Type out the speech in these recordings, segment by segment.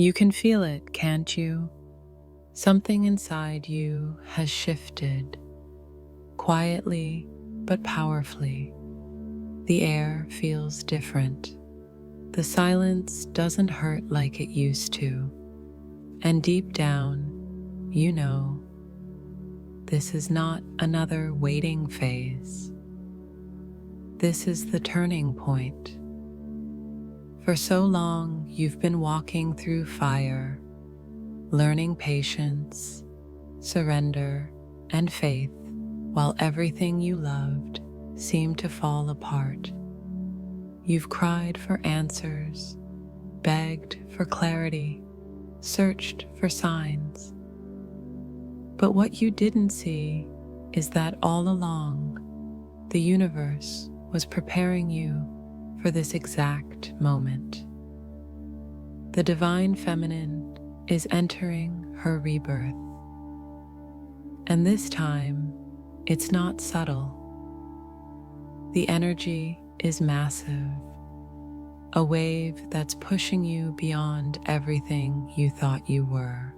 You can feel it, can't you? Something inside you has shifted, quietly but powerfully. The air feels different. The silence doesn't hurt like it used to. And deep down, you know, this is not another waiting phase. This is the turning point. For so long, you've been walking through fire, learning patience, surrender, and faith, while everything you loved seemed to fall apart. You've cried for answers, begged for clarity, searched for signs. But what you didn't see is that all along, the universe was preparing you for this exact moment. The divine feminine is entering her rebirth. And this time, it's not subtle. The energy is massive, a wave that's pushing you beyond everything you thought you were.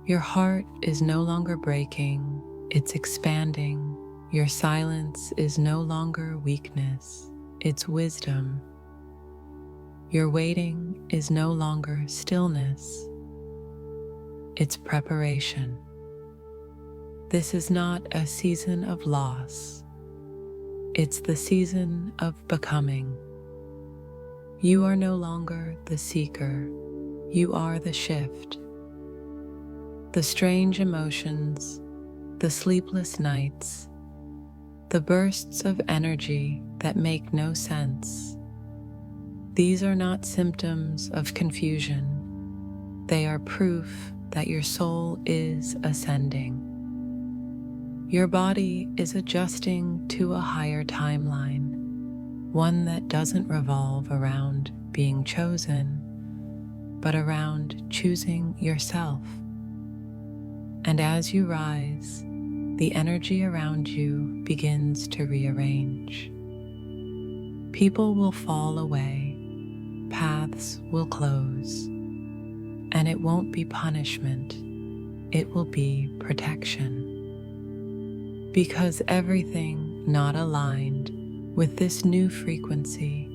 Your heart is no longer breaking, it's expanding. Your silence is no longer weakness, it's wisdom. Your waiting is no longer stillness, it's preparation. This is not a season of loss, it's the season of becoming. You are no longer the seeker, you are the shift. The strange emotions, the sleepless nights, the bursts of energy that make no sense. These are not symptoms of confusion. They are proof that your soul is ascending. Your body is adjusting to a higher timeline, one that doesn't revolve around being chosen, but around choosing yourself. And as you rise, the energy around you begins to rearrange. People will fall away, paths will close, and it won't be punishment, it will be protection. Because everything not aligned with this new frequency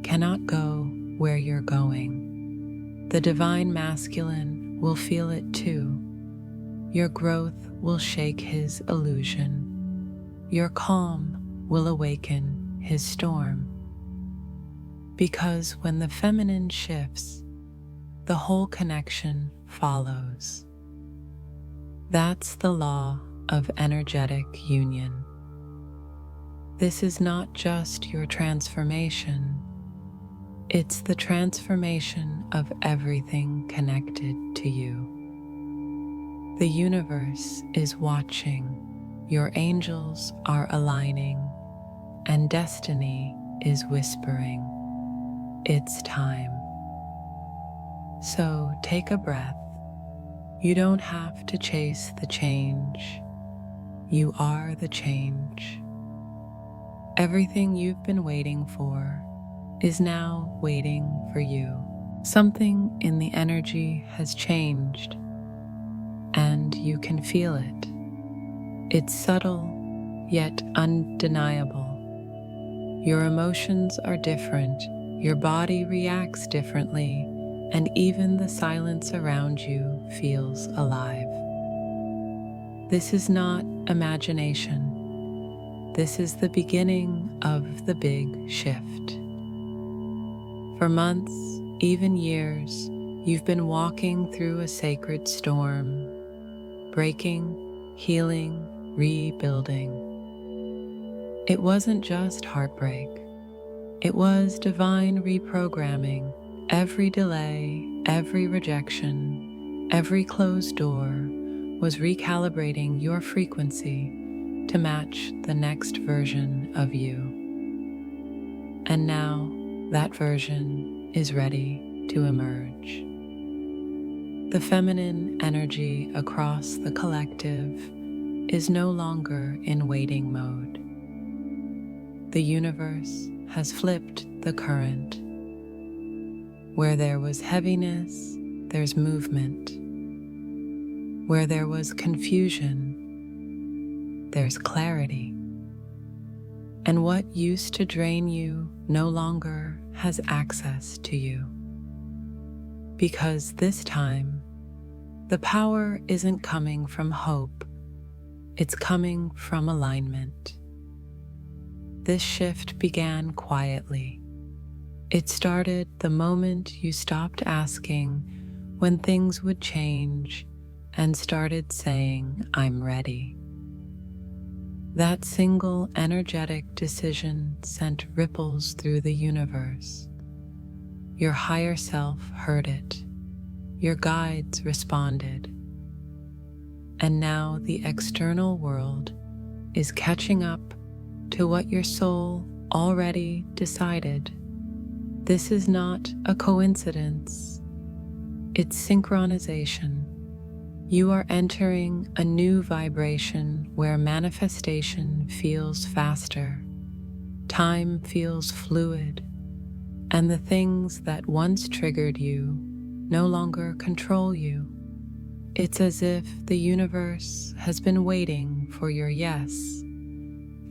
cannot go where you're going. The divine masculine will feel it too. Your growth will shake his illusion. Your calm will awaken his storm. Because when the feminine shifts, the whole connection follows. That's the law of energetic union. This is not just your transformation, it's the transformation of everything connected to you. The universe is watching, your angels are aligning, and destiny is whispering, it's time. So take a breath. You don't have to chase the change. You are the change. Everything you've been waiting for is now waiting for you. Something in the energy has changed, and you can feel it. It's subtle, yet undeniable. Your emotions are different, your body reacts differently, and even the silence around you feels alive. This is not imagination. This is the beginning of the big shift. For months, even years, you've been walking through a sacred storm, breaking, healing, rebuilding. It wasn't just heartbreak. It was divine reprogramming. Every delay, every rejection, every closed door was recalibrating your frequency to match the next version of you. And now that version is ready to emerge. The feminine energy across the collective is no longer in waiting mode. The universe has flipped the current. Where there was heaviness, there's movement. Where there was confusion, there's clarity. And what used to drain you no longer has access to you. Because this time, the power isn't coming from hope, it's coming from alignment. This shift began quietly. It started the moment you stopped asking when things would change and started saying, "I'm ready." That single energetic decision sent ripples through the universe. Your higher self heard it. Your guides responded. And now the external world is catching up to what your soul already decided. This is not a coincidence. It's synchronization. You are entering a new vibration where manifestation feels faster, time feels fluid, and the things that once triggered you no longer control you. It's as if the universe has been waiting for your yes,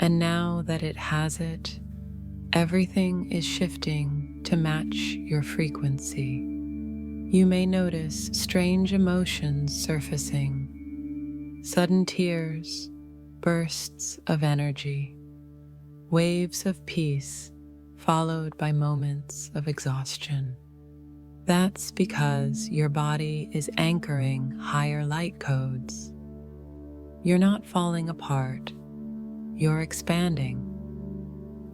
and now that it has it, everything is shifting to match your frequency. You may notice strange emotions surfacing, sudden tears, bursts of energy, waves of peace followed by moments of exhaustion. That's because your body is anchoring higher light codes. You're not falling apart, you're expanding.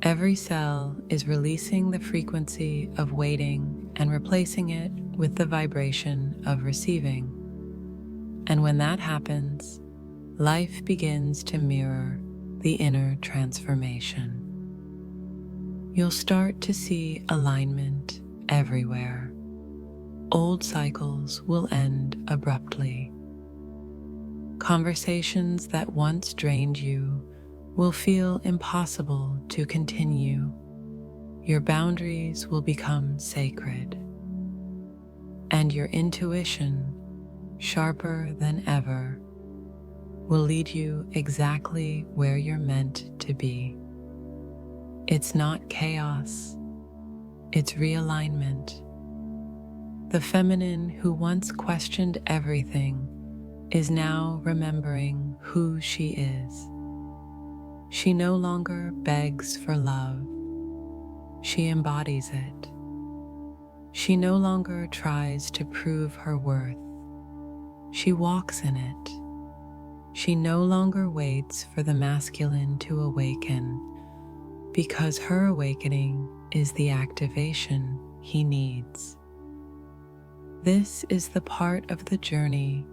Every cell is releasing the frequency of waiting and replacing it with the vibration of receiving. And when that happens, life begins to mirror the inner transformation. You'll start to see alignment everywhere. Old cycles will end abruptly. Conversations that once drained you will feel impossible to continue. Your boundaries will become sacred. And your intuition, sharper than ever, will lead you exactly where you're meant to be. It's not chaos, it's realignment. The feminine who once questioned everything is now remembering who she is. She no longer begs for love. She embodies it. She no longer tries to prove her worth. She walks in it. She no longer waits for the masculine to awaken, because her awakening is the activation he needs. This is the part of the journey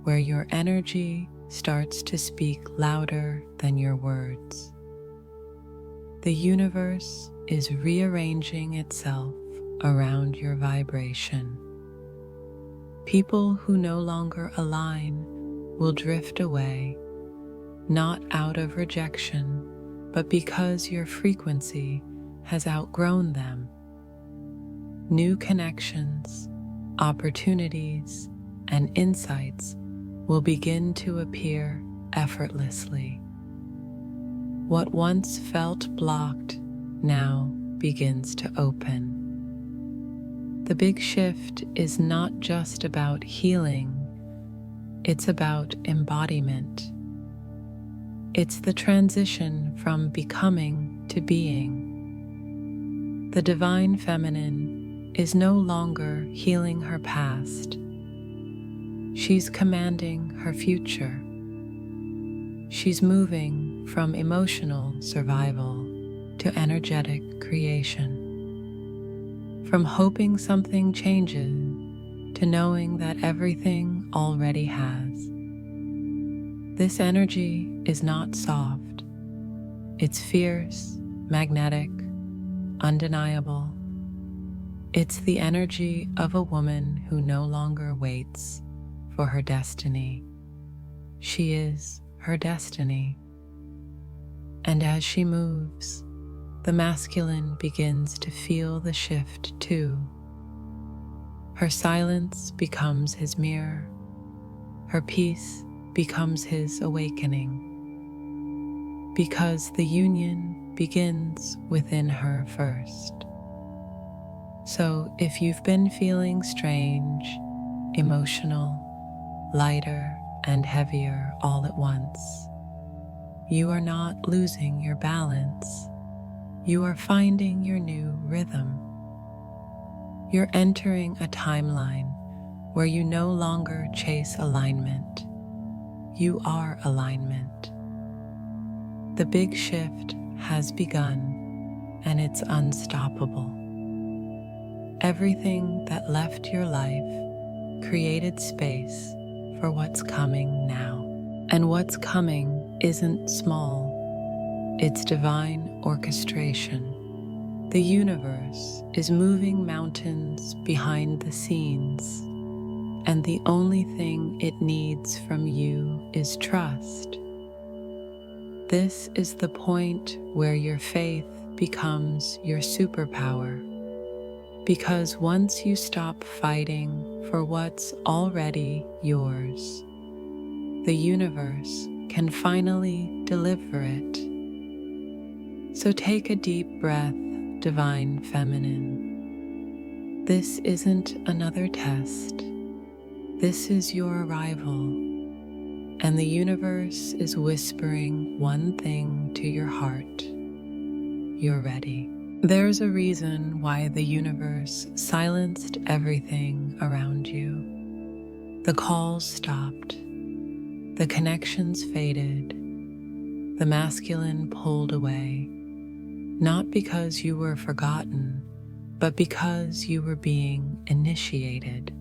where your energy starts to speak louder than your words. The universe is rearranging itself around your vibration. People who no longer align will drift away, not out of rejection, but because your frequency has outgrown them. New connections, opportunities, and insights will begin to appear effortlessly. What once felt blocked now begins to open. The big shift is not just about healing, it's about embodiment. It's the transition from becoming to being. The divine feminine is no longer healing her past. She's commanding her future. She's moving from emotional survival to energetic creation. From hoping something changes to knowing that everything already has. This energy is not soft. It's fierce, magnetic, undeniable. It's the energy of a woman who no longer waits for her destiny. She is her destiny. And as she moves, the masculine begins to feel the shift too. Her silence becomes his mirror. Her peace becomes his awakening. Because the union begins within her first. So if you've been feeling strange, emotional, lighter, and heavier all at once, you are not losing your balance. You are finding your new rhythm. You're entering a timeline where you no longer chase alignment. You are alignment. The big shift has begun, and it's unstoppable. Everything that left your life created space for what's coming now. And what's coming isn't small. It's divine orchestration. The universe is moving mountains behind the scenes, and the only thing it needs from you is trust. This is the point where your faith becomes your superpower, because once you stop fighting for what's already yours, the universe can finally deliver it. So take a deep breath, Divine Feminine. This isn't another test. This is your arrival. And the universe is whispering one thing to your heart. You're ready. There's a reason why the universe silenced everything around you. The calls stopped. The connections faded. The masculine pulled away. Not because you were forgotten, but because you were being initiated.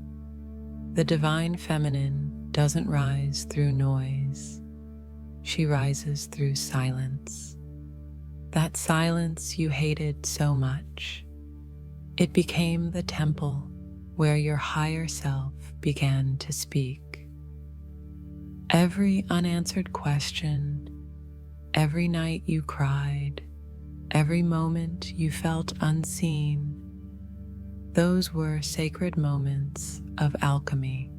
The divine feminine doesn't rise through noise. She rises through silence. That silence you hated so much. It became the temple where your higher self began to speak. Every unanswered question, every night you cried, every moment you felt unseen, those were sacred moments of alchemy.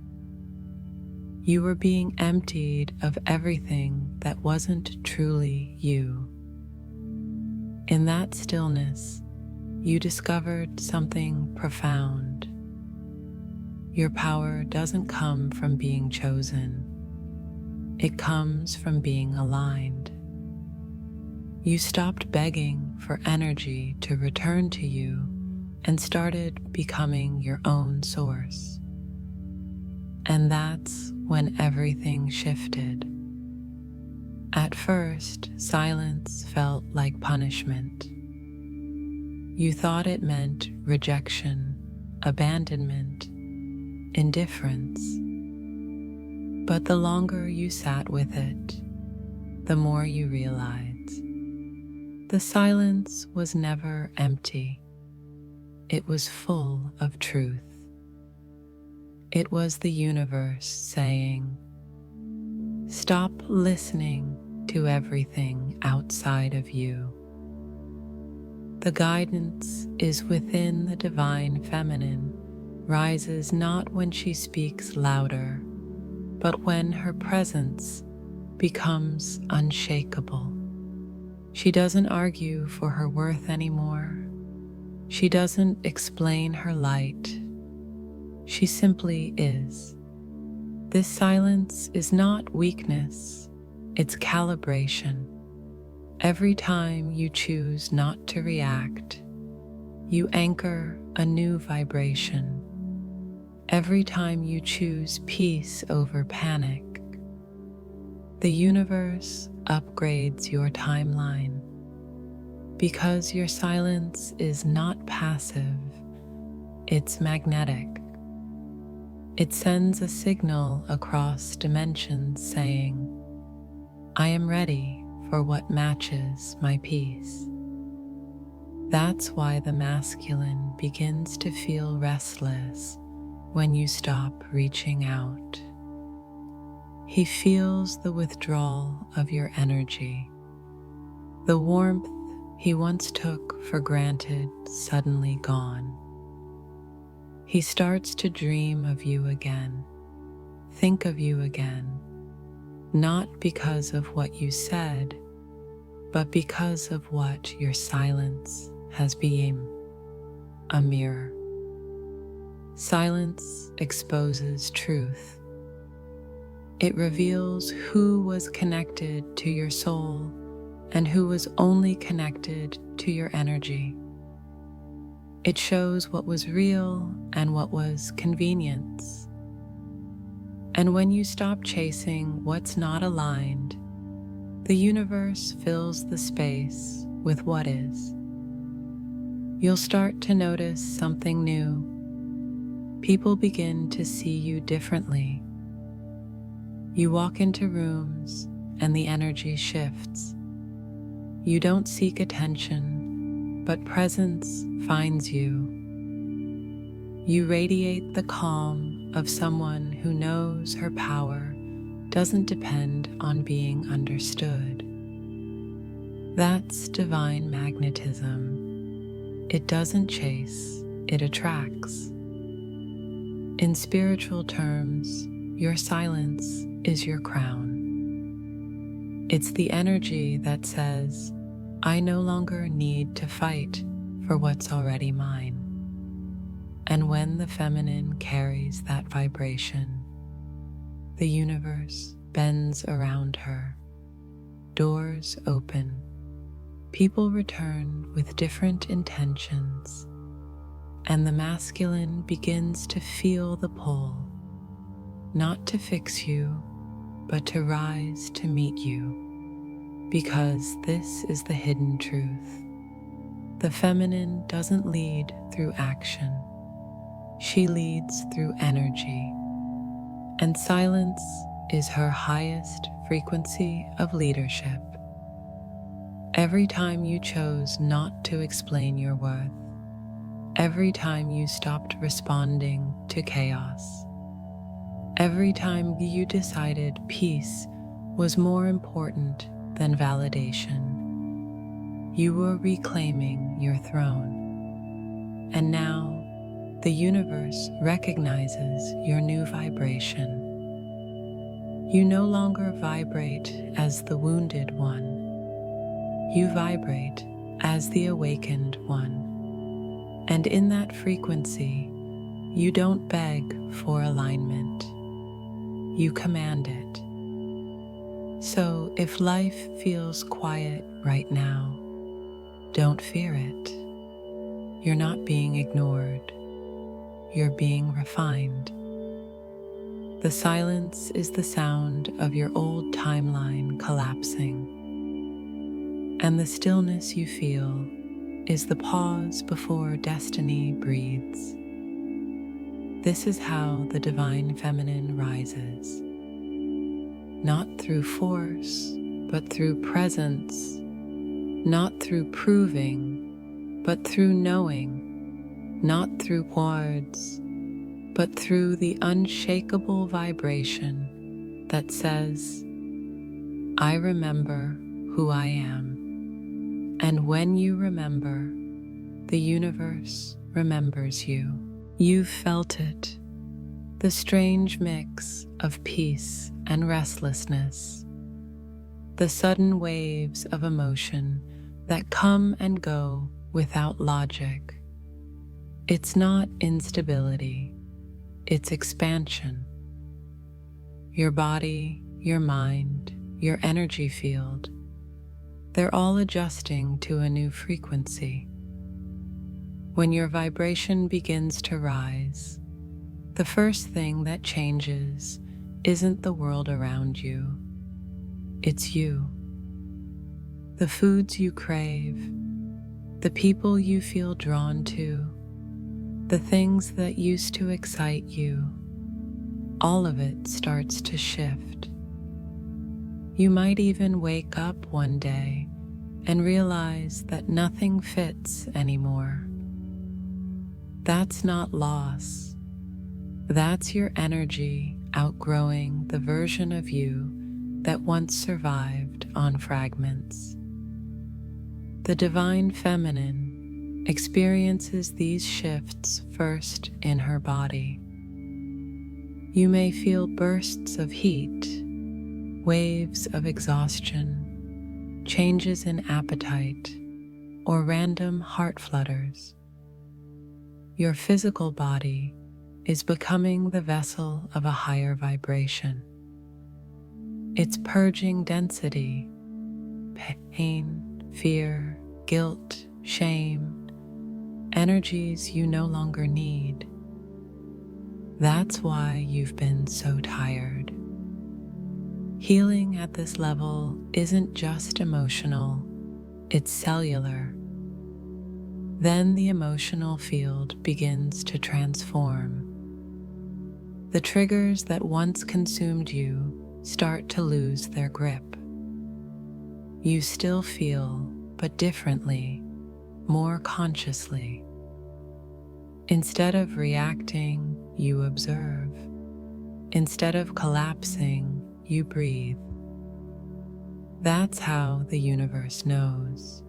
You were being emptied of everything that wasn't truly you. In that stillness, you discovered something profound. Your power doesn't come from being chosen. It comes from being aligned. You stopped begging for energy to return to you and started becoming your own source. And that's when everything shifted. At first, silence felt like punishment. You thought it meant rejection, abandonment, indifference. But the longer you sat with it, the more you realized the silence was never empty. It was full of truth. It was the universe saying, "Stop listening to everything outside of you." The guidance is within the divine feminine, rises not when she speaks louder, but when her presence becomes unshakable. She doesn't argue for her worth anymore. She doesn't explain her light. She simply is. This silence is not weakness, it's calibration. Every time you choose not to react, you anchor a new vibration. Every time you choose peace over panic, the universe upgrades your timeline. Because your silence is not passive, it's magnetic. It sends a signal across dimensions saying, "I am ready for what matches my peace." That's why the masculine begins to feel restless when you stop reaching out. He feels the withdrawal of your energy. The warmth he once took for granted suddenly gone. He starts to dream of you again, think of you again, not because of what you said, but because of what your silence has become, a mirror. Silence exposes truth. It reveals who was connected to your soul and who was only connected to your energy. It shows what was real and what was convenience. And when you stop chasing what's not aligned, the universe fills the space with what is. You'll start to notice something new. People begin to see you differently. You walk into rooms and the energy shifts. You don't seek attention, but presence finds you. You radiate the calm of someone who knows her power doesn't depend on being understood. That's divine magnetism. It doesn't chase, it attracts. In spiritual terms, your silence is your crown. It's the energy that says, I no longer need to fight for what's already mine. And when the feminine carries that vibration, the universe bends around her, doors open, people return with different intentions, and the masculine begins to feel the pull, not to fix you, but to rise to meet you, because this is the hidden truth. The feminine doesn't lead through action. She leads through energy, and silence is her highest frequency of leadership. Every time you chose not to explain your worth, every time you stopped responding to chaos, every time you decided peace was more important than validation, you were reclaiming your throne. And now, the universe recognizes your new vibration. You no longer vibrate as the wounded one. You vibrate as the awakened one. And in that frequency, you don't beg for alignment. You command it. So if life feels quiet right now, don't fear it. You're not being ignored. You're being refined. The silence is the sound of your old timeline collapsing. And the stillness you feel is the pause before destiny breathes. This is how the divine feminine rises. Not through force, but through presence. Not through proving, but through knowing. Not through words, but through the unshakable vibration that says, I remember who I am. And when you remember, the universe remembers you. You've felt it, the strange mix of peace and restlessness, the sudden waves of emotion that come and go without logic. It's not instability, it's expansion. Your body, your mind, your energy field, they're all adjusting to a new frequency. When your vibration begins to rise, the first thing that changes isn't the world around you, it's you. The foods you crave, the people you feel drawn to, the things that used to excite you, all of it starts to shift. You might even wake up one day and realize that nothing fits anymore. That's not loss. That's your energy outgrowing the version of you that once survived on fragments. The divine feminine experiences these shifts first in her body. You may feel bursts of heat, waves of exhaustion, changes in appetite, or random heart flutters. Your physical body is becoming the vessel of a higher vibration. It's purging density, pain, fear, guilt, shame, energies you no longer need. That's why you've been so tired. Healing at this level isn't just emotional, it's cellular. Then the emotional field begins to transform. The triggers that once consumed you start to lose their grip. You still feel, but differently, more consciously. Instead of reacting, you observe. Instead of collapsing, you breathe. That's how the universe knows.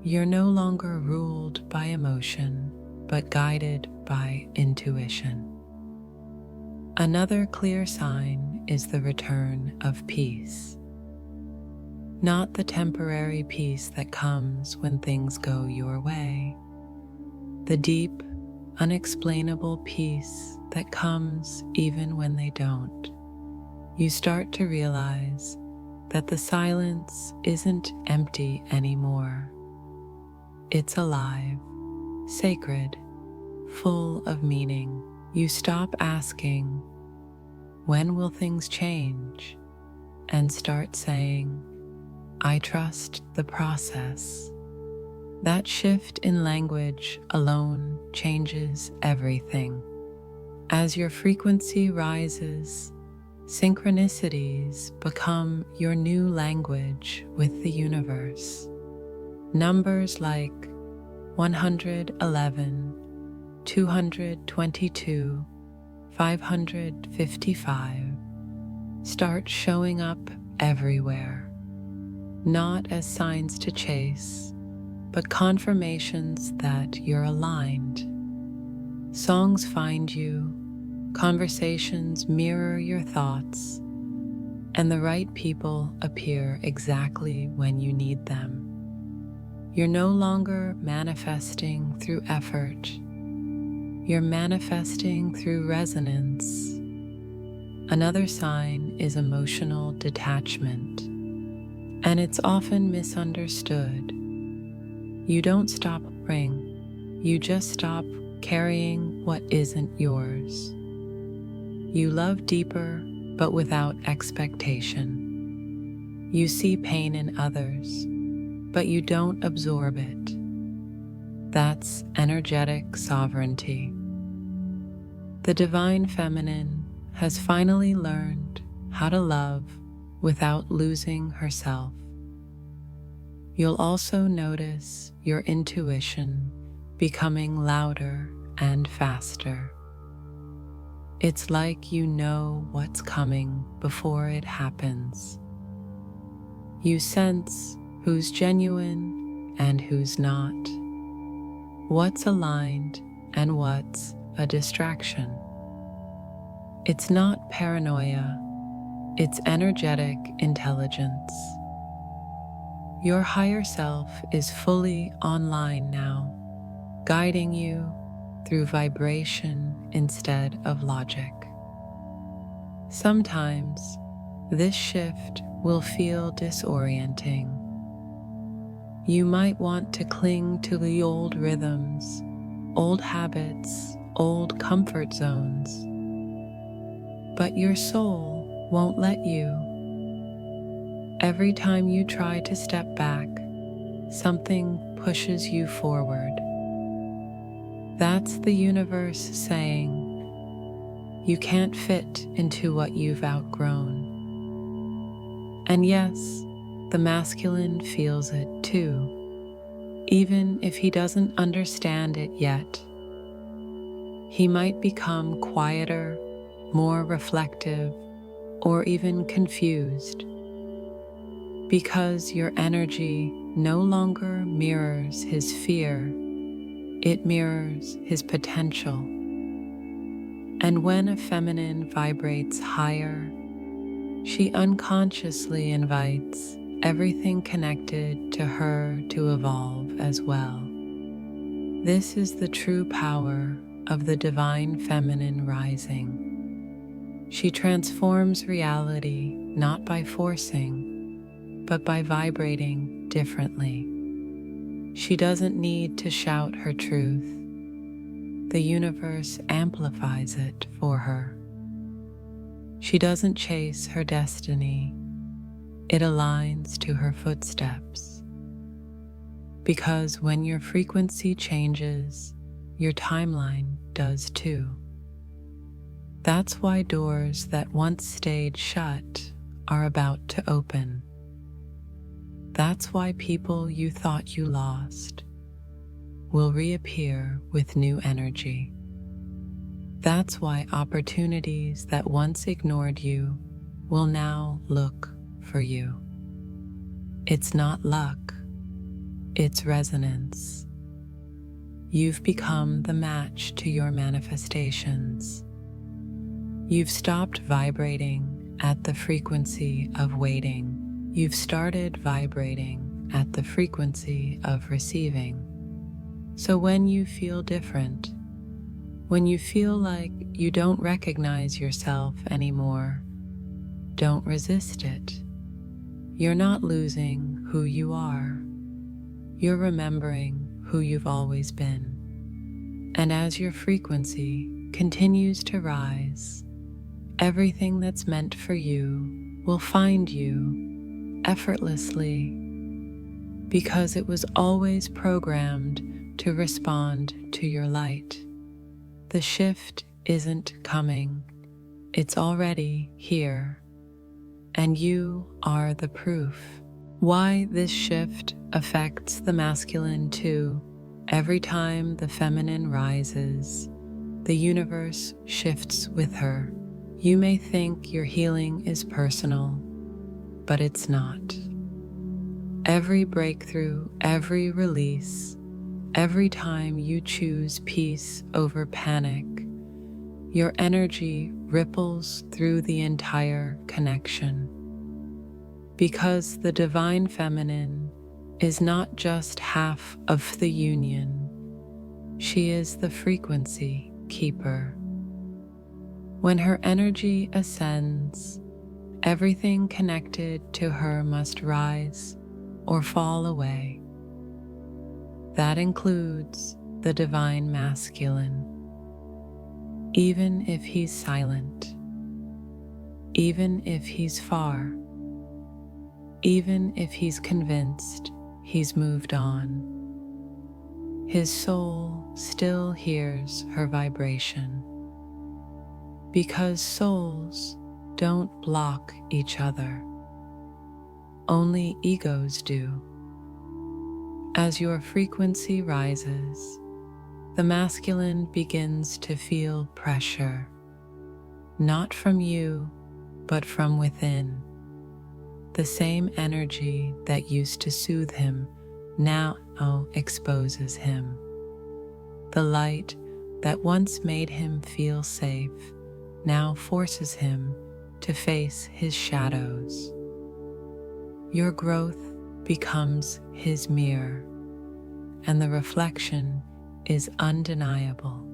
You're no longer ruled by emotion, but guided by intuition. Another clear sign is the return of peace. Not the temporary peace that comes when things go your way. The deep, unexplainable peace that comes even when they don't. You start to realize that the silence isn't empty anymore. It's alive, sacred, full of meaning. You stop asking, "When will things change?" and start saying, "I trust the process." That shift in language alone changes everything. As your frequency rises, synchronicities become your new language with the universe. Numbers like 111, 222, 555 start showing up everywhere, not as signs to chase, but confirmations that you're aligned. Songs find you, conversations mirror your thoughts, and the right people appear exactly when you need them. You're no longer manifesting through effort. You're manifesting through resonance. Another sign is emotional detachment, and it's often misunderstood. You don't stop praying, you just stop carrying what isn't yours. You love deeper, but without expectation. You see pain in others, but you don't absorb it. That's energetic sovereignty. The divine feminine has finally learned how to love without losing herself. You'll also notice your intuition becoming louder and faster. It's like you know what's coming before it happens. You sense who's genuine and who's not, what's aligned and what's a distraction. It's not paranoia, it's energetic intelligence. Your higher self is fully online now, guiding you through vibration instead of logic. Sometimes this shift will feel disorienting. You might want to cling to the old rhythms, old habits, old comfort zones, but your soul won't let you. Every time you try to step back, something pushes you forward. That's the universe saying, you can't fit into what you've outgrown. And yes, the masculine feels it too, even if he doesn't understand it yet. He might become quieter, more reflective, or even confused, because your energy no longer mirrors his fear, it mirrors his potential. And when a feminine vibrates higher, she unconsciously invites everything connected to her to evolve as well. This is the true power of the divine feminine rising. She transforms reality not by forcing, but by vibrating differently. She doesn't need to shout her truth. The universe amplifies it for her. She doesn't chase her destiny. It aligns to her footsteps. Because when your frequency changes, your timeline does too. That's why doors that once stayed shut are about to open. That's why people you thought you lost will reappear with new energy. That's why opportunities that once ignored you will now look for you. It's not luck, it's resonance. You've become the match to your manifestations. You've stopped vibrating at the frequency of waiting. You've started vibrating at the frequency of receiving. So when you feel different, when you feel like you don't recognize yourself anymore, don't resist it. You're not losing who you are. You're remembering who you've always been. And as your frequency continues to rise, everything that's meant for you will find you effortlessly, because it was always programmed to respond to your light. The shift isn't coming, it's already here, and you are the proof. Why this shift affects the masculine too. Every time the feminine rises, the universe shifts with her. You may think your healing is personal, but it's not. Every breakthrough, every release, every time you choose peace over panic, your energy ripples through the entire connection. Because the divine feminine is not just half of the union, she is the frequency keeper. When her energy ascends, everything connected to her must rise or fall away. That includes the divine masculine. Even if he's silent, even if he's far, even if he's convinced he's moved on, his soul still hears her vibration. Because souls don't block each other, only egos do. As your frequency rises, the masculine begins to feel pressure, not from you, but from within. The same energy that used to soothe him now exposes him. The light that once made him feel safe now forces him to face his shadows. Your growth becomes his mirror, and the reflection is undeniable.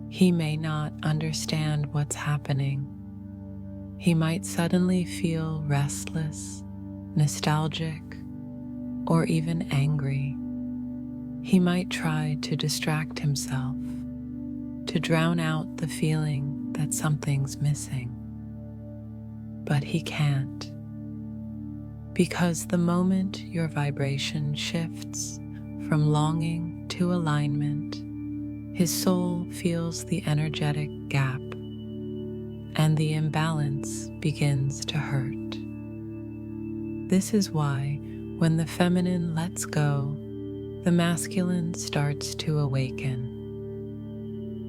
He may not understand what's happening. He might suddenly feel restless, nostalgic, or even angry. He might try to distract himself, to drown out the feeling that something's missing. But he can't. Because the moment your vibration shifts from longing to alignment, his soul feels the energetic gap, and the imbalance begins to hurt. This is why, when the feminine lets go, the masculine starts to awaken.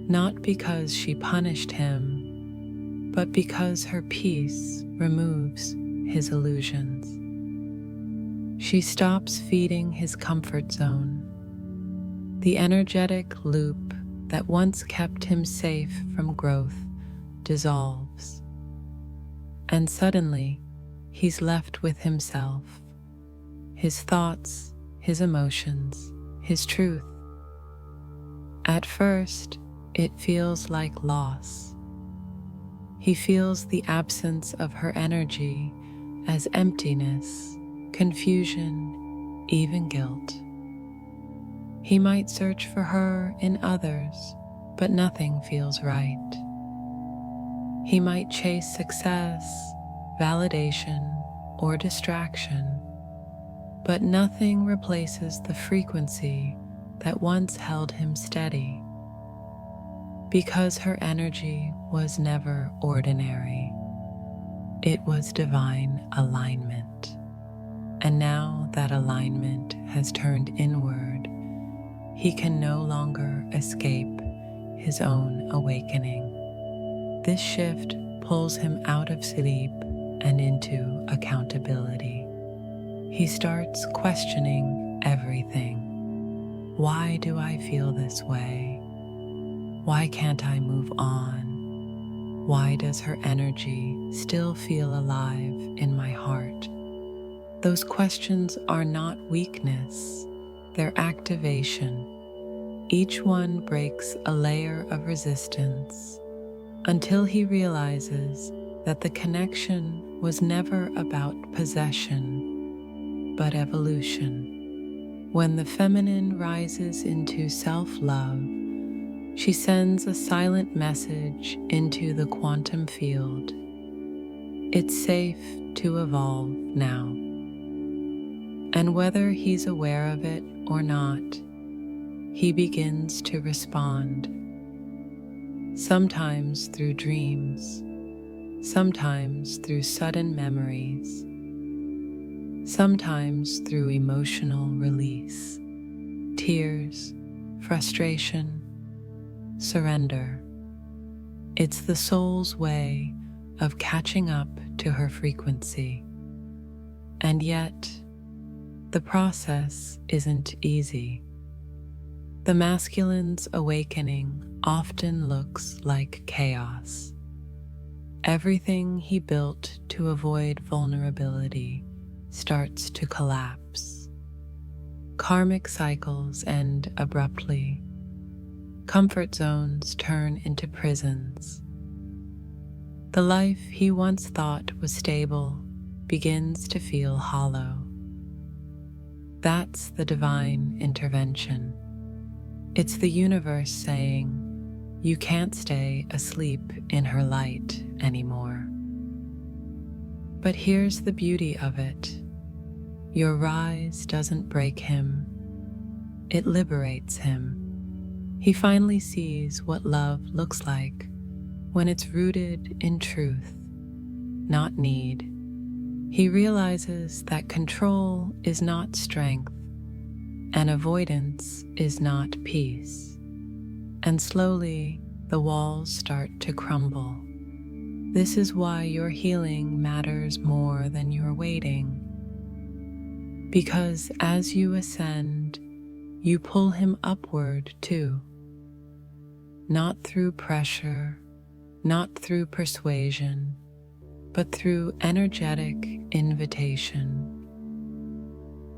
Not because she punished him, but because her peace removes his illusions. She stops feeding his comfort zone. The energetic loop that once kept him safe from growth dissolves. And suddenly, he's left with himself, his thoughts, his emotions, his truth. At first, it feels like loss. He feels the absence of her energy as emptiness, confusion, even guilt. He might search for her in others, but nothing feels right. He might chase success, validation, or distraction, but nothing replaces the frequency that once held him steady. Because her energy was never ordinary, it was divine alignment. And now that alignment has turned inward, he can no longer escape his own awakening. This shift pulls him out of sleep and into accountability. He starts questioning everything. Why do I feel this way? Why can't I move on? Why does her energy still feel alive in my heart? Those questions are not weakness, they're activation. Each one breaks a layer of resistance until he realizes that the connection was never about possession, but evolution. When the feminine rises into self-love, she sends a silent message into the quantum field. It's safe to evolve now. And whether he's aware of it or not, he begins to respond. Sometimes through dreams, sometimes through sudden memories, sometimes through emotional release, tears, frustration, surrender. It's the soul's way of catching up to her frequency. And yet, the process isn't easy. The masculine's awakening often looks like chaos. Everything he built to avoid vulnerability starts to collapse. Karmic cycles end abruptly. Comfort zones turn into prisons. The life he once thought was stable begins to feel hollow. That's the divine intervention. It's the universe saying, you can't stay asleep in her light anymore. But here's the beauty of it. Your rise doesn't break him. It liberates him. He finally sees what love looks like when it's rooted in truth, not need. He realizes that control is not strength, and avoidance is not peace. And slowly, the walls start to crumble. This is why your healing matters more than your waiting. Because as you ascend, you pull him upward too. Not through pressure, not through persuasion, but through energetic invitation.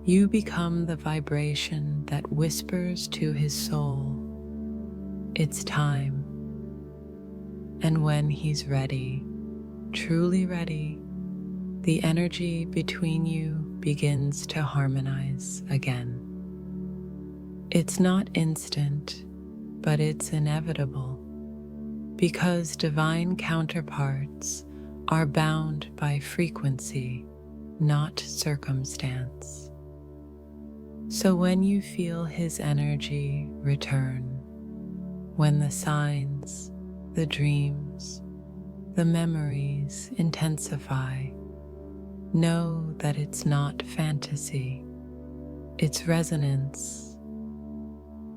You become the vibration that whispers to his soul, it's time. And when he's ready, truly ready, the energy between you begins to harmonize again. It's not instant, but it's inevitable, because divine counterparts are bound by frequency, not circumstance. So when you feel his energy return, when the signs, the dreams, the memories intensify, know that it's not fantasy, it's resonance.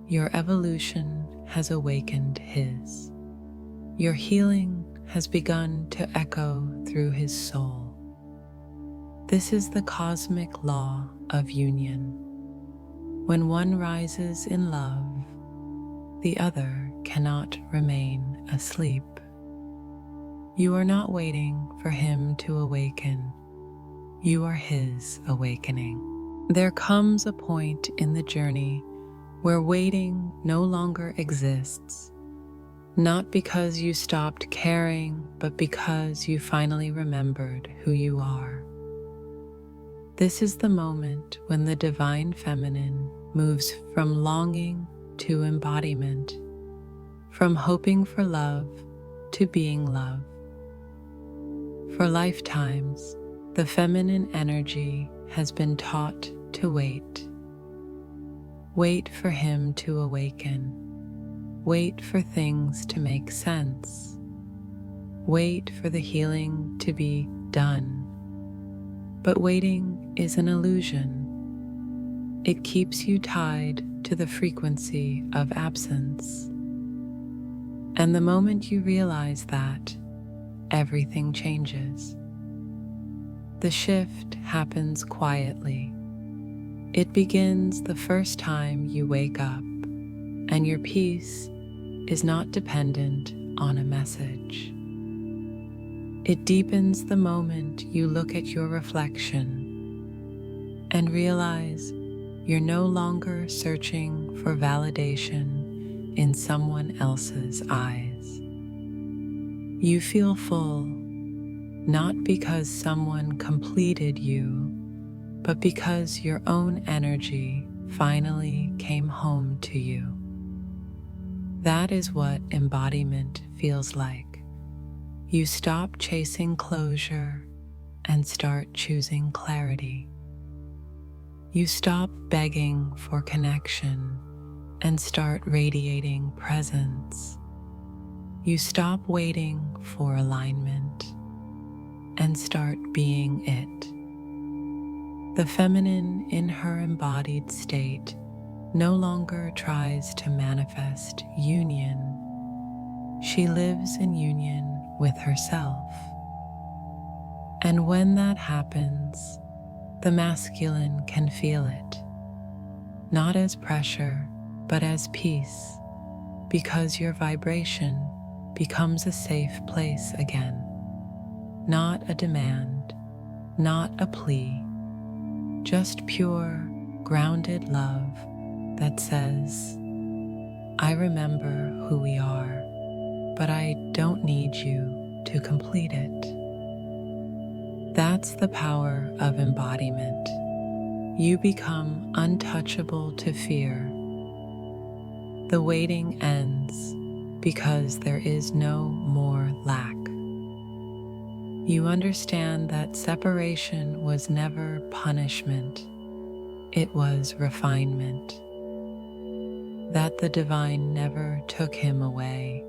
Your evolution has awakened his. Your healing has begun to echo through his soul. This is the cosmic law of union. When one rises in love, the other cannot remain asleep. You are not waiting for him to awaken. You are his awakening. There comes a point in the journey where waiting no longer exists, not because you stopped caring, but because you finally remembered who you are. This is the moment when the divine feminine moves from longing to embodiment, from hoping for love to being love. For lifetimes, the feminine energy has been taught to wait. Wait for him to awaken. Wait for things to make sense. Wait for the healing to be done. But waiting is an illusion. It keeps you tied to the frequency of absence. And the moment you realize that, everything changes. The shift happens quietly. It begins the first time you wake up, and your peace is not dependent on a message. It deepens the moment you look at your reflection and realize you're no longer searching for validation in someone else's eyes. You feel full, not because someone completed you, but because your own energy finally came home to you. That is what embodiment feels like. You stop chasing closure and start choosing clarity. You stop begging for connection and start radiating presence. You stop waiting for alignment and start being it. The feminine in her embodied state no longer tries to manifest union. She lives in union with herself. And when that happens, the masculine can feel it, not as pressure, but as peace, because your vibration becomes a safe place again, not a demand, not a plea, just pure, grounded love that says, I remember who we are, but I don't need you to complete it. That's the power of embodiment. You become untouchable to fear. The waiting ends because there is no more lack. You understand that separation was never punishment, it was refinement. That the divine never took him away.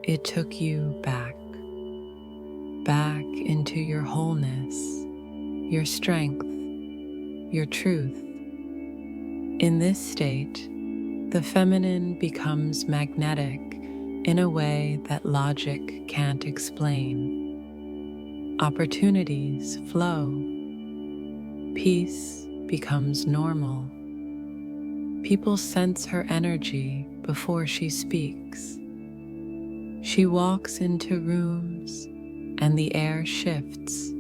It took you back into your wholeness, your strength, your truth. In this state, the feminine becomes magnetic in a way that logic can't explain. Opportunities flow. Peace becomes normal. People sense her energy before she speaks. She walks into rooms and the air shifts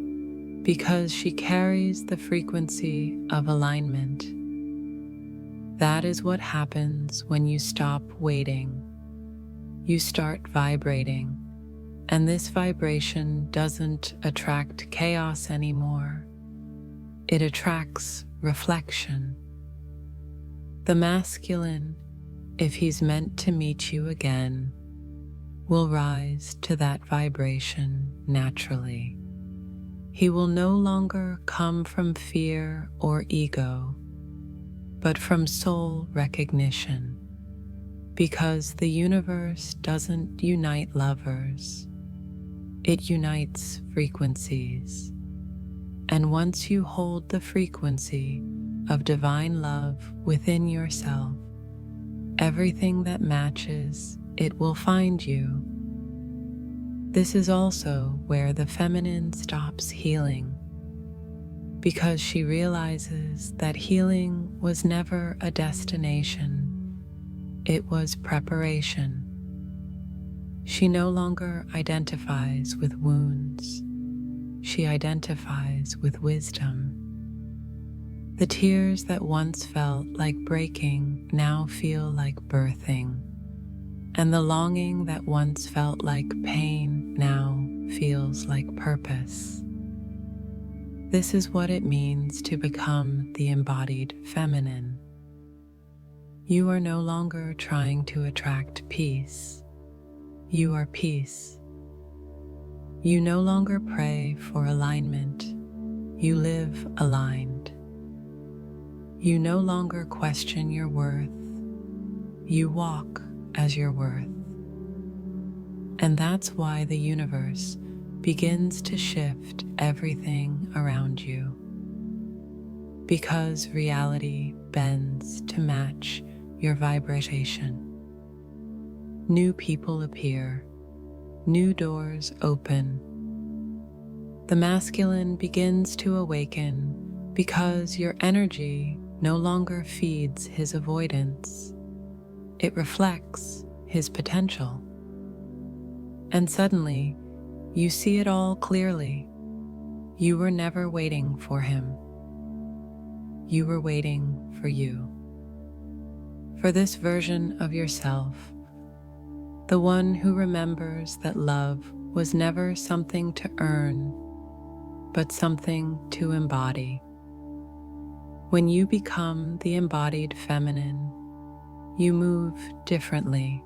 because she carries the frequency of alignment. That is what happens when you stop waiting. You start vibrating, and this vibration doesn't attract chaos anymore. It attracts reflection. The masculine, if he's meant to meet you again, will rise to that vibration naturally. He will no longer come from fear or ego, but from soul recognition, because the universe doesn't unite lovers, it unites frequencies. And once you hold the frequency of divine love within yourself, everything that matches it will find you. This is also where the feminine stops healing because she realizes that healing was never a destination, it was preparation. She no longer identifies with wounds. She identifies with wisdom. The tears that once felt like breaking now feel like birthing, and the longing that once felt like pain now feels like purpose. This is what it means to become the embodied feminine. You are no longer trying to attract peace. You are peace. You no longer pray for alignment. You live aligned. You no longer question your worth. You walk as your worth. And that's why the universe begins to shift everything around you. Because reality bends to match your vibration. New people appear. New doors open. The masculine begins to awaken because your energy no longer feeds his avoidance. It reflects his potential. And suddenly, you see it all clearly. You were never waiting for him. You were waiting for you. For this version of yourself, the one who remembers that love was never something to earn, but something to embody. When you become the embodied feminine, you move differently.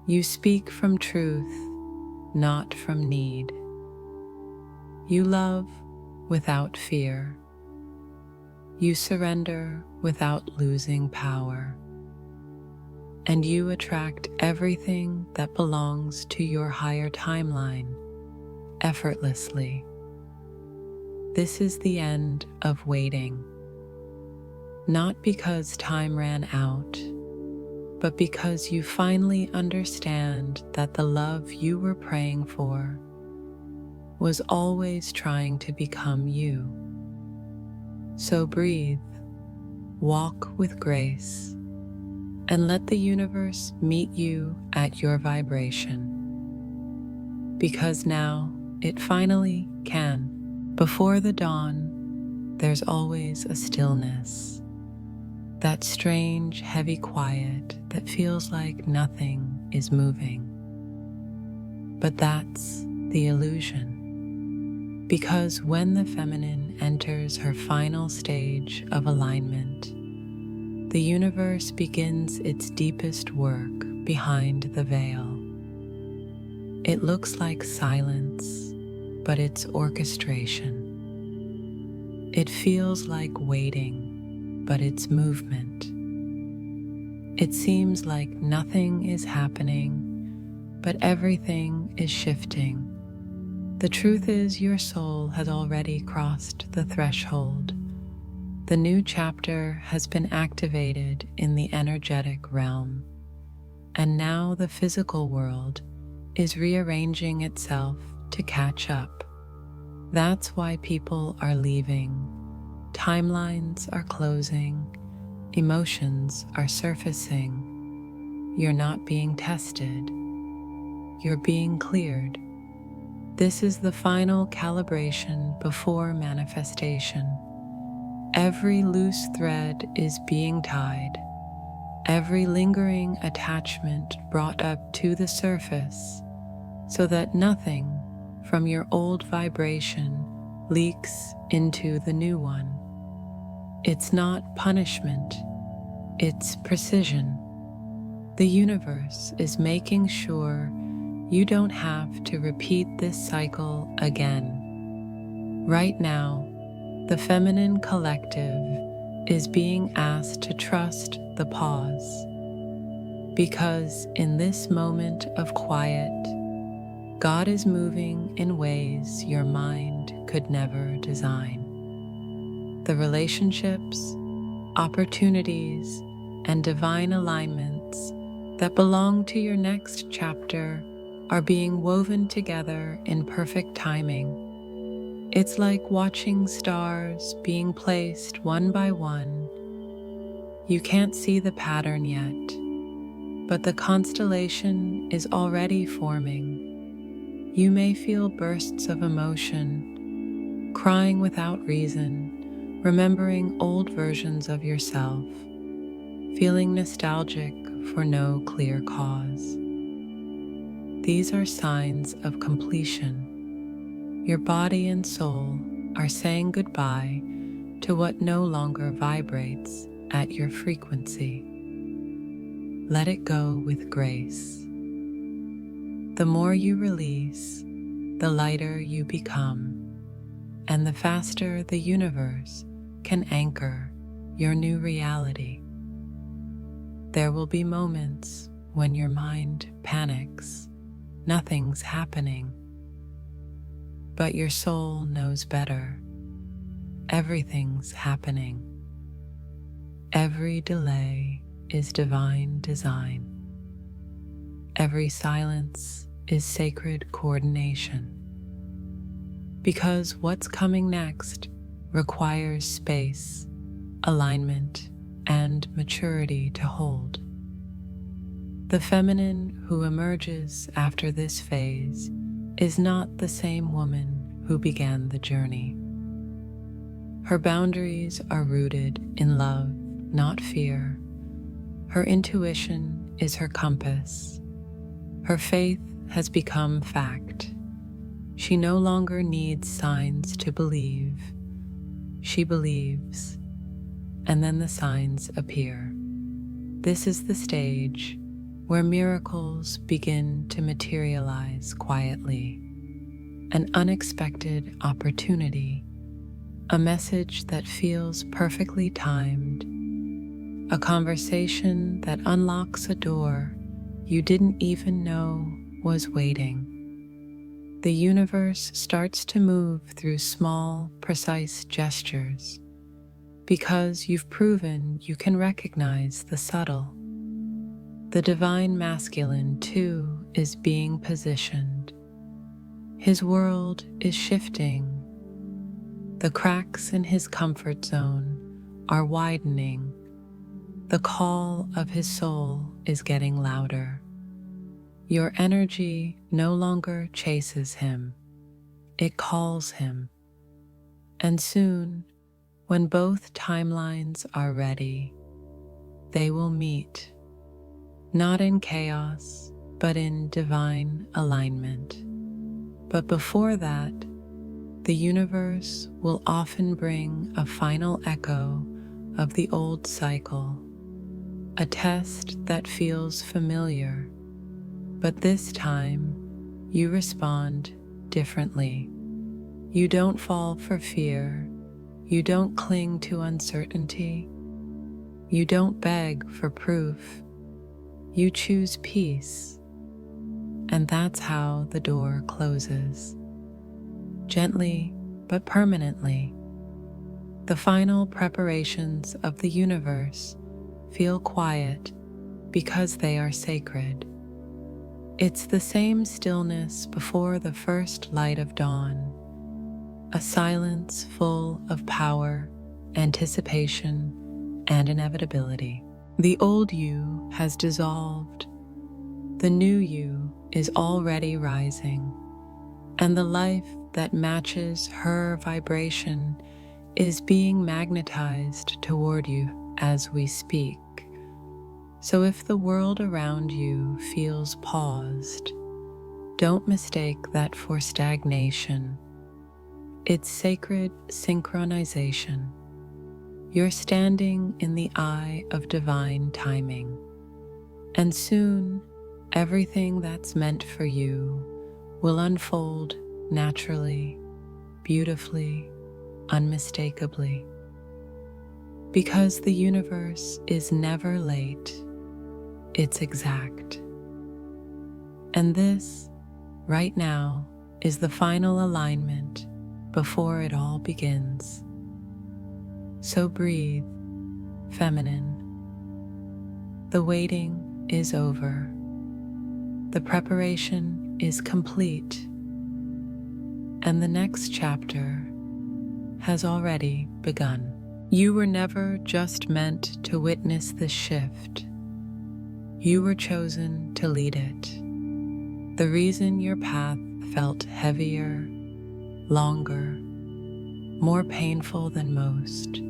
You speak from truth, not from need. You love without fear. You surrender without losing power. And you attract everything that belongs to your higher timeline effortlessly. This is the end of waiting. Not because time ran out, but because you finally understand that the love you were praying for was always trying to become you. So breathe, walk with grace, and let the universe meet you at your vibration. Because now it finally can. Before the dawn, there's always a stillness. That strange, heavy quiet that feels like nothing is moving. But that's the illusion. Because when the feminine enters her final stage of alignment, the universe begins its deepest work behind the veil. It looks like silence, but it's orchestration. It feels like waiting, but it's movement. It seems like nothing is happening, but everything is shifting. The truth is, your soul has already crossed the threshold. The new chapter has been activated in the energetic realm, and now the physical world is rearranging itself to catch up. That's why people are leaving, timelines are closing, emotions are surfacing. You're not being tested, you're being cleared. This is the final calibration before manifestation. Every loose thread is being tied, every lingering attachment brought up to the surface, so that nothing from your old vibration leaks into the new one. It's not punishment, it's precision. The universe is making sure you don't have to repeat this cycle again. Right now, the feminine collective is being asked to trust the pause, because in this moment of quiet, God is moving in ways your mind could never design. The relationships, opportunities, and divine alignments that belong to your next chapter are being woven together in perfect timing. It's like watching stars being placed one by one. You can't see the pattern yet, but the constellation is already forming. You may feel bursts of emotion, crying without reason, remembering old versions of yourself, feeling nostalgic for no clear cause. These are signs of completion. Your body and soul are saying goodbye to what no longer vibrates at your frequency. Let it go with grace. The more you release, the lighter you become, and the faster the universe can anchor your new reality. There will be moments when your mind panics, nothing's happening. But your soul knows better. Everything's happening. Every delay is divine design. Every silence is sacred coordination. Because what's coming next requires space, alignment, and maturity to hold. The feminine who emerges after this phase is not the same woman who began the journey. Her boundaries are rooted in love, not fear. Her intuition is her compass. Her faith has become fact. She no longer needs signs to believe. She believes, and then the signs appear. This is the stage where miracles begin to materialize quietly. An unexpected opportunity, a message that feels perfectly timed, a conversation that unlocks a door you didn't even know was waiting. The universe starts to move through small, precise gestures because you've proven you can recognize the subtle. The divine masculine, too, is being positioned. His world is shifting. The cracks in his comfort zone are widening. The call of his soul is getting louder. Your energy no longer chases him. It calls him. And soon, when both timelines are ready, they will meet, not in chaos, but in divine alignment. But before that, the universe will often bring a final echo of the old cycle, a test that feels familiar, but this time you respond differently. You don't fall for fear. You don't cling to uncertainty. You don't beg for proof. You choose peace. And that's how the door closes. Gently but permanently. The final preparations of the universe feel quiet because they are sacred. It's the same stillness before the first light of dawn, a silence full of power, anticipation, and inevitability. The old you has dissolved. The new you is already rising, and the life that matches her vibration is being magnetized toward you as we speak. So if the world around you feels paused, don't mistake that for stagnation. It's sacred synchronization. You're standing in the eye of divine timing. And soon, everything that's meant for you will unfold naturally, beautifully, unmistakably. Because the universe is never late, it's exact. And this, right now, is the final alignment before it all begins. So breathe, feminine. The waiting is over. The preparation is complete. and the next chapter has already begun. You were never just meant to witness this shift. You were chosen to lead it. The reason your path felt heavier, longer, more painful than most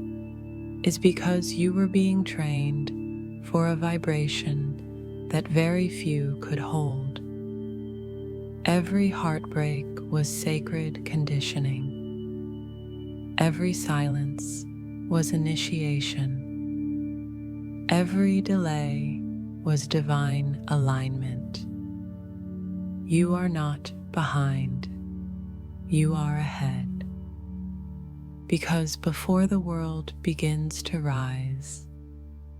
is because you were being trained for a vibration that very few could hold. Every heartbreak was sacred conditioning. Every silence was initiation. Every delay was divine alignment. You are not behind. You are ahead. Because before the world begins to rise,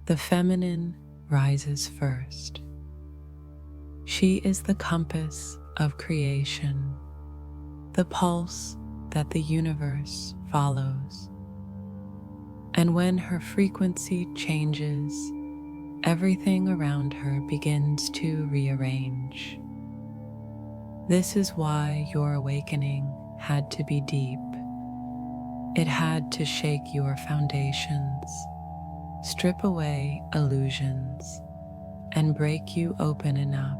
the feminine rises first. She is the compass of creation, the pulse that the universe follows. And when her frequency changes, everything around her begins to rearrange. This is why your awakening had to be deep. It had to shake your foundations, strip away illusions, and break you open enough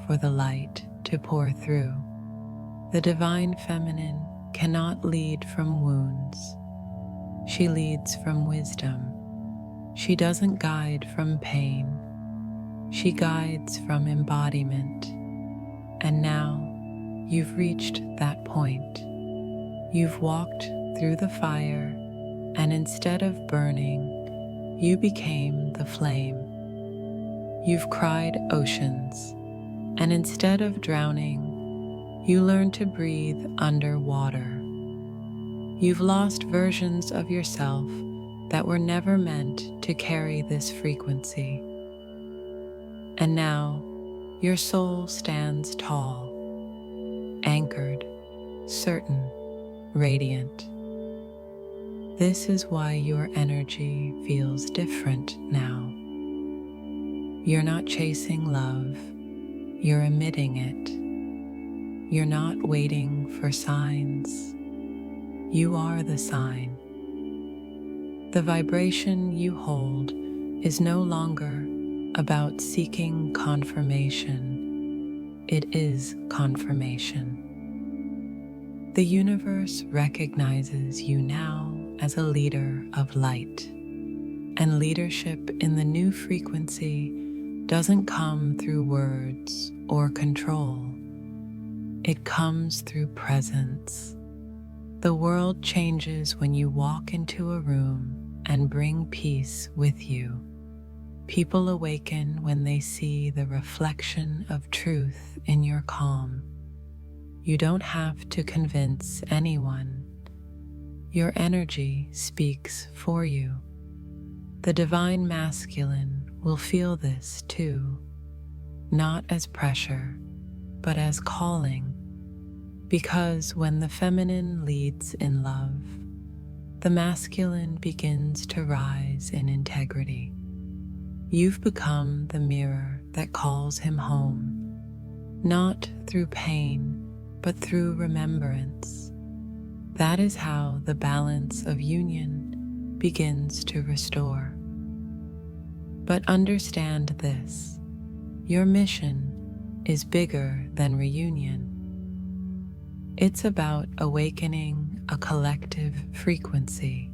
for the light to pour through. The divine feminine cannot lead from wounds. She leads from wisdom. She doesn't guide from pain. She guides from embodiment. And now you've reached that point. You've walked through the fire, and instead of burning, you became the flame. You've cried oceans, and instead of drowning, you learned to breathe underwater. You've lost versions of yourself that were never meant to carry this frequency. And now, your soul stands tall, anchored, certain, radiant. This is why your energy feels different now. You're not chasing love, you're emitting it. You're not waiting for signs. You are the sign. The vibration you hold is no longer about seeking confirmation. It is confirmation. The universe recognizes you now as a leader of light, and leadership in the new frequency doesn't come through words or control. It comes through presence. The world changes when you walk into a room and bring peace with you. People awaken when they see the reflection of truth in your calm. You don't have to convince anyone. Your energy speaks for you. The divine masculine will feel this too, not as pressure, but as calling. Because when the feminine leads in love, the masculine begins to rise in integrity. You've become the mirror that calls him home, not through pain, but through remembrance. That is how the balance of union begins to restore. But understand this, your mission is bigger than reunion. It's about awakening a collective frequency,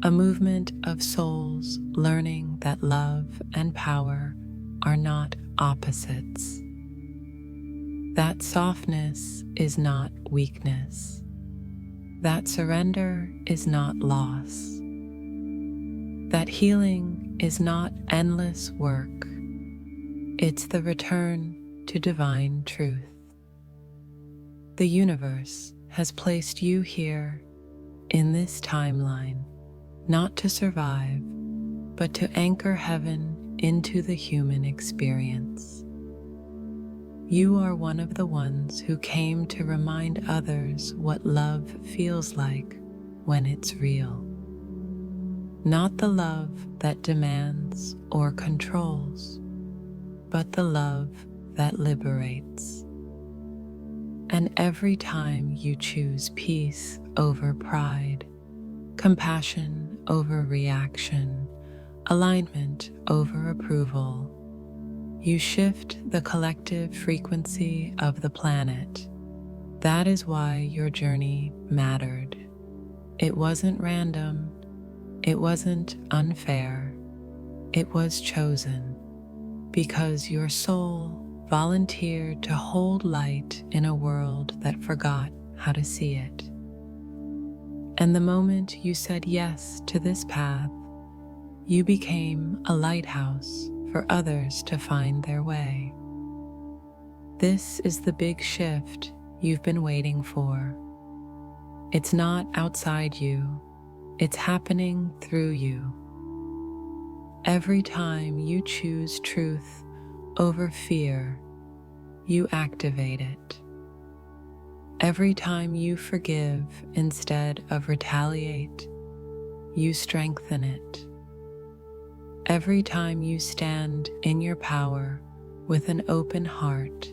a movement of souls learning that love and power are not opposites. That softness is not weakness. That surrender is not loss. That healing is not endless work. It's the return to divine truth. The universe has placed you here in this timeline, not to survive, but to anchor heaven into the human experience. You are one of the ones who came to remind others what love feels like when it's real. Not the love that demands or controls, but the love that liberates. And every time you choose peace over pride, compassion over reaction, alignment over approval, you shift the collective frequency of the planet. That is why your journey mattered. It wasn't random, it wasn't unfair, it was chosen because your soul volunteered to hold light in a world that forgot how to see it. And the moment you said yes to this path, you became a lighthouse for others to find their way. This is the big shift you've been waiting for. It's not outside you, it's happening through you. Every time you choose truth over fear, you activate it. Every time you forgive instead of retaliate, you strengthen it. Every time you stand in your power with an open heart,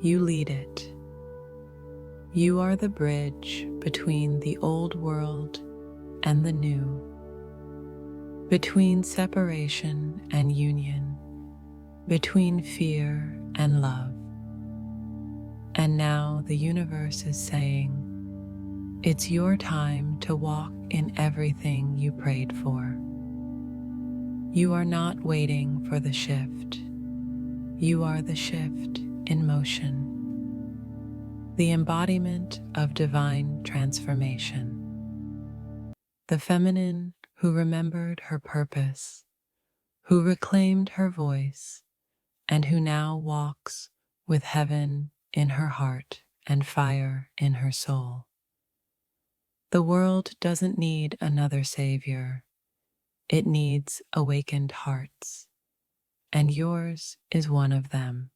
you lead it. You are the bridge between the old world and the new, between separation and union, between fear and love. And now the universe is saying, it's your time to walk in everything you prayed for. You are not waiting for the shift. You are the shift in motion, the embodiment of divine transformation. The feminine who remembered her purpose, who reclaimed her voice, and who now walks with heaven in her heart and fire in her soul. The world doesn't need another savior. It needs awakened hearts, and yours is one of them.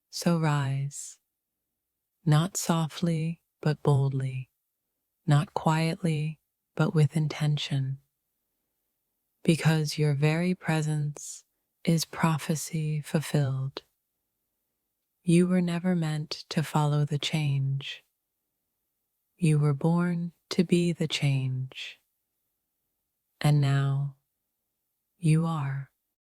So rise, not softly but boldly, not quietly but with intention, because your very presence is prophecy fulfilled. You were never meant to follow the change. You were born to be the change. And now you are.